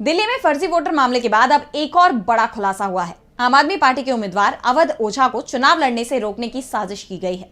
दिल्ली में फर्जी वोटर मामले के बाद अब एक और बड़ा खुलासा हुआ है। आम आदमी पार्टी के उम्मीदवार अवध ओझा को चुनाव लड़ने से रोकने की साजिश की गई है।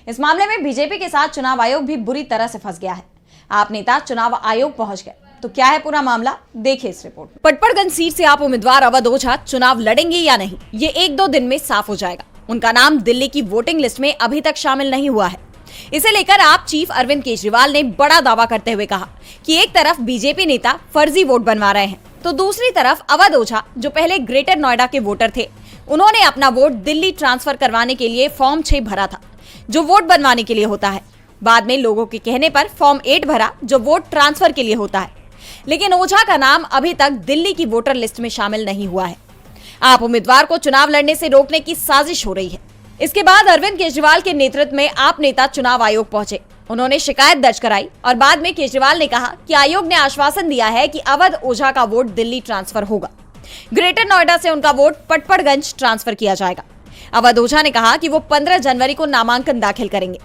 इस मामले में बीजेपी के साथ चुनाव आयोग भी बुरी तरह से फंस गया है। आप नेता चुनाव आयोग पहुंच गए, तो क्या है पूरा मामला, देखिए इस रिपोर्ट में। पटपड़गंज सीट से आप उम्मीदवार अवध ओझा चुनाव लड़ेंगे या नहीं, ये एक दो दिन में साफ हो जाएगा। उनका नाम दिल्ली की वोटिंग लिस्ट में अभी तक शामिल नहीं हुआ है। इसे लेकर आप चीफ अरविंद केजरीवाल ने बड़ा दावा करते हुए कहा कि एक तरफ बीजेपी नेता फर्जी वोट बनवा रहे हैं, तो दूसरी तरफ अवध ओझा जो पहले ग्रेटर नोएडा के वोटर थे, उन्होंने अपना वोट दिल्ली ट्रांसफर करवाने के लिए फॉर्म 6 भरा था, जो वोट बनवाने के लिए होता है। बाद में लोगों के कहने पर फॉर्म 8 भरा, जो वोट ट्रांसफर के लिए होता है। लेकिन ओझा का नाम अभी तक दिल्ली की वोटर लिस्ट में शामिल नहीं हुआ है। आप उम्मीदवार को चुनाव लड़ने से रोकने की साजिश हो रही है। इसके बाद अरविंद केजरीवाल के नेतृत्व में आप नेता चुनाव आयोग पहुंचे। उन्होंने शिकायत दर्ज कराई और बाद में केजरीवाल ने कहा कि आयोग ने आश्वासन दिया है कि अवध ओझा का वोट दिल्ली ट्रांसफर होगा। ग्रेटर नोएडा से उनका वोट पटपड़गंज ट्रांसफर किया जाएगा। अवध ओझा ने कहा कि वो 15 जनवरी को नामांकन दाखिल करेंगे।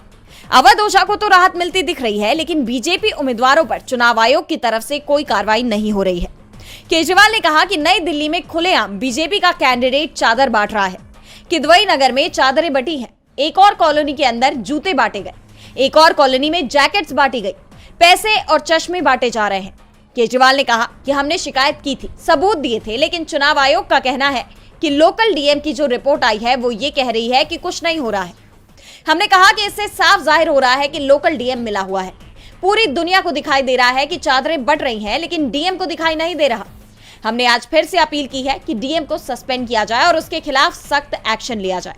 अवध ओझा को तो राहत मिलती दिख रही है, लेकिन बीजेपी उम्मीदवारों पर चुनाव आयोग की तरफ से कोई कार्रवाई नहीं हो रही है। केजरीवाल ने कहा कि नई दिल्ली में खुलेआम बीजेपी का कैंडिडेट चादर बांट रहा है। किदवई नगर में चादरें बटी हैं, एक और कॉलोनी के अंदर जूते बांटे गए, एक और कॉलोनी में जैकेट्स बांटी गई, पैसे और चश्मे बांटे जा रहे हैं। केजरीवाल ने कहा कि हमने शिकायत की थी, सबूत दिए थे, लेकिन चुनाव आयोग का कहना है कि लोकल डीएम की जो रिपोर्ट आई है वो ये कह रही है कि कुछ नहीं हो रहा है। हमने कहा कि इससे साफ जाहिर हो रहा है कि लोकल डीएम मिला हुआ है। पूरी दुनिया को दिखाई दे रहा है कि चादरें बट रही हैं, लेकिन डीएम को दिखाई नहीं दे रहा। हमने आज फिर से अपील की है कि डीएम को सस्पेंड किया जाए और उसके खिलाफ सख्त एक्शन लिया जाए।